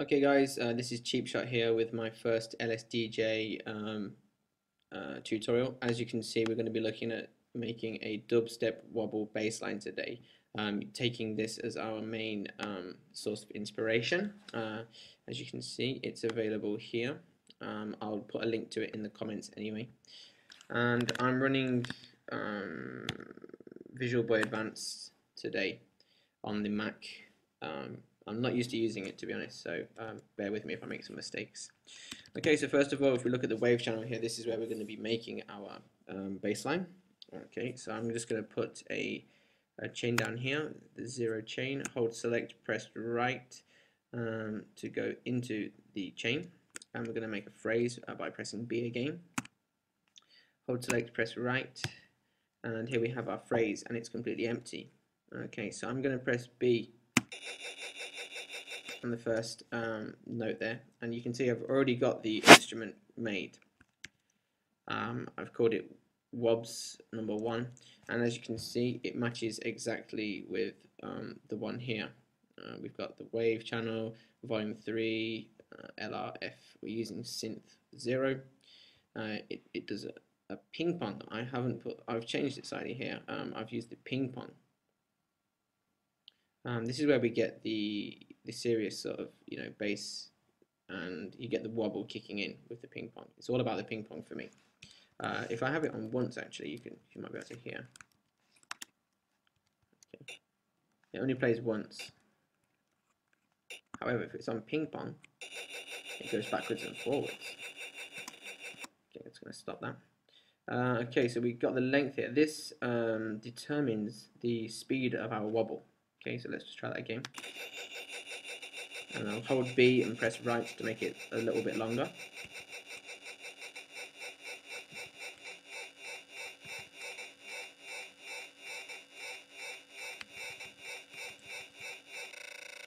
Okay guys, this is Cheap Shot here with my first LSDJ tutorial. As you can see, we're going to be looking at making a dubstep wobble bass line today, taking this as our main source of inspiration. As you can see, it's available here. I'll put a link to it in the comments anyway. And I'm running Visual Boy Advanced today on the Mac. I'm not used to using it, to be honest, so bear with me if I make some mistakes. Okay, so first of all, if we look at the wave channel here, this is where we're going to be making our bass line. Okay, so I'm just going to put a chain down here, the 0 chain, hold select, press right to go into the chain, and we're going to make a phrase by pressing B again. Hold select, press right, and here we have our phrase, and it's completely empty. Okay, so I'm going to press B on the first note there, and you can see I've already got the instrument made. I've called it Wobbs number 1, and as you can see, it matches exactly with the one here. We've got the wave channel, volume 3, LRF. We're using synth 0. It does a ping pong. I've changed it slightly here. I've used the ping pong. This is where we get the serious sort of bass, and you get the wobble kicking in with the ping pong. It's all about the ping pong for me. If I have it on once, actually, you might be able to hear. Okay. It only plays once. However, if it's on ping pong, it goes backwards and forwards. Okay, it's going to stop that. Okay, so we've got the length here. This determines the speed of our wobble. Okay, so let's just try that again. And I'll hold B and press right to make it a little bit longer.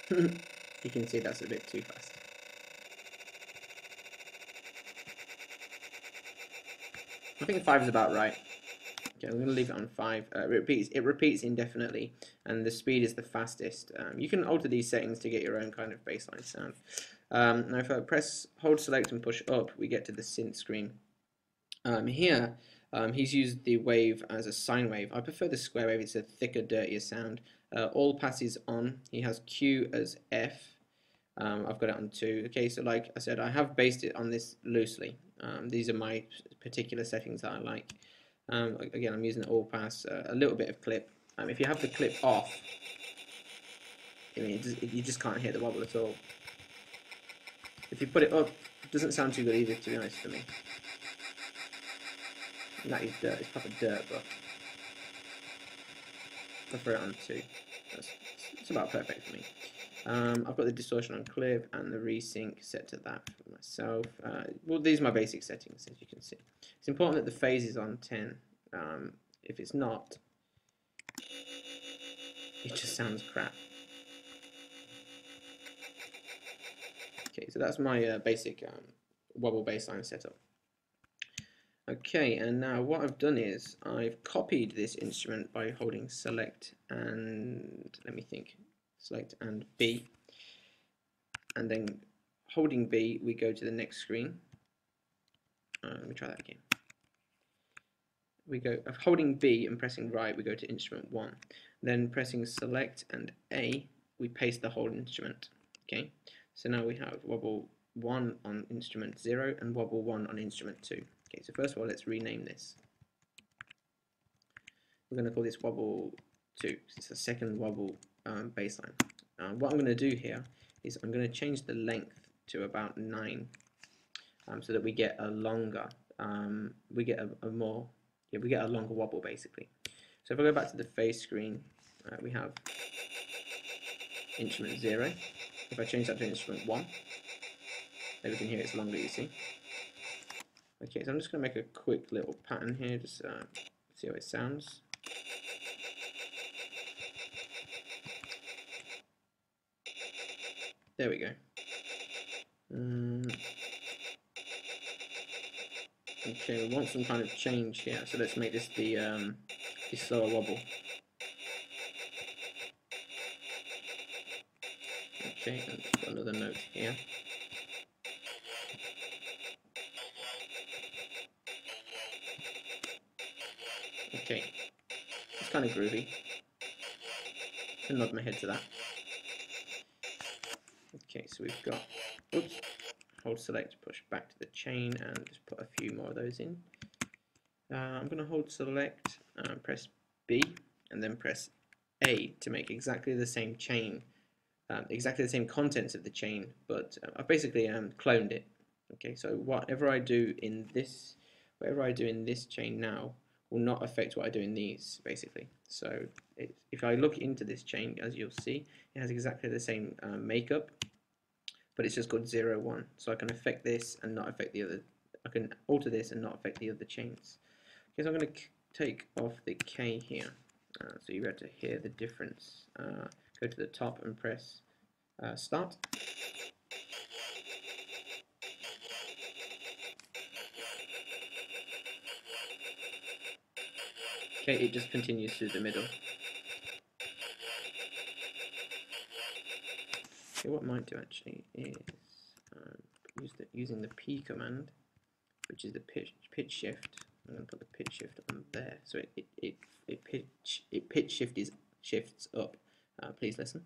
You can see that's a bit too fast. I think 5 is about right. Okay, I'm going to leave it on 5. It repeats indefinitely, and the speed is the fastest. You can alter these settings to get your own kind of bassline sound. Now if I hold select and push up, we get to the synth screen. Here, he's used the wave as a sine wave. I prefer the square wave. It's a thicker, dirtier sound. All passes on. He has Q as F. I've got it on 2. Okay, so like I said, I have based it on this loosely. These are my particular settings that I like. Again, I'm using the all pass, a little bit of clip. If you have the clip off, you just can't hear the wobble at all. If you put it up, it doesn't sound too good either, to be honest, for me. And that is dirt, it's proper dirt, but I prefer it on 2. It's about perfect for me. I've got the distortion on clip and the resync set to that for myself. Well, these are my basic settings, as you can see. It's important that the phase is on 10. If it's not, it just sounds crap. Okay, so that's my basic wobble bassline setup. Okay, and now what I've done is I've copied this instrument by holding select and, let me think, select and B, and then holding B we go to the next screen. Let me try that again. We go holding B and pressing right, we go to instrument 1, then pressing select and A we paste the whole instrument. Okay, so now we have wobble 1 on instrument 0 and wobble 1 on instrument 2. Okay, so first of all, let's rename this. We're going to call this wobble 2 because it's the second wobble bassline. What I'm going to do here is I'm going to change the length to about 9, so that we get a longer, we get a longer wobble basically. So if I go back to the phase screen, we have instrument 0. If I change that to instrument 1, then we can hear it's longer, you see. Okay, so I'm just going to make a quick little pattern here, just see how it sounds. There we go. Okay, we want some kind of change here, so let's make this the slower wobble. Okay, and got another note here. Okay, it's kind of groovy. I can nod my head to that. Okay, so we've got, oops, hold select, push back to the chain, and just put a few more of those in. I'm going to hold select, press B, and then press A to make exactly the same chain, exactly the same contents of the chain, but I've basically cloned it. Okay, so whatever I do in this chain now will not affect what I do in these, basically. So if I look into this chain, as you'll see, it has exactly the same makeup, but it's just called 0, 1. So I can affect this and not affect the other. I can alter this and not affect the other chains. Okay, so I'm going to take off the K here, so you're able to hear the difference. Go to the top and press start. Okay, it just continues through the middle. Okay, what I might do actually is using the P command, which is the pitch shift. I'm going to put the pitch shift on there, so it pitch shifts up. Please listen.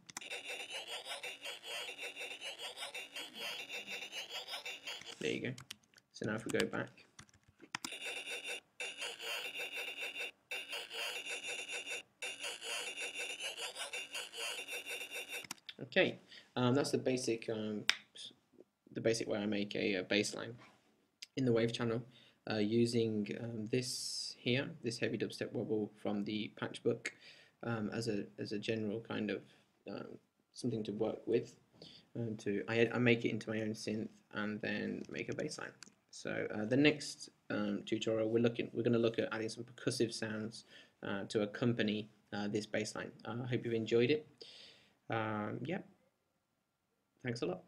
There you go. So now if we go back, okay, that's the basic way I make a bass line in the wave channel, using this here, this heavy dubstep wobble from the patch book, as a general kind of something to work with. I make it into my own synth and then make a bass line. So the next tutorial we're going to look at adding some percussive sounds to accompany this bass line. I hope you've enjoyed it. Yeah, thanks a lot.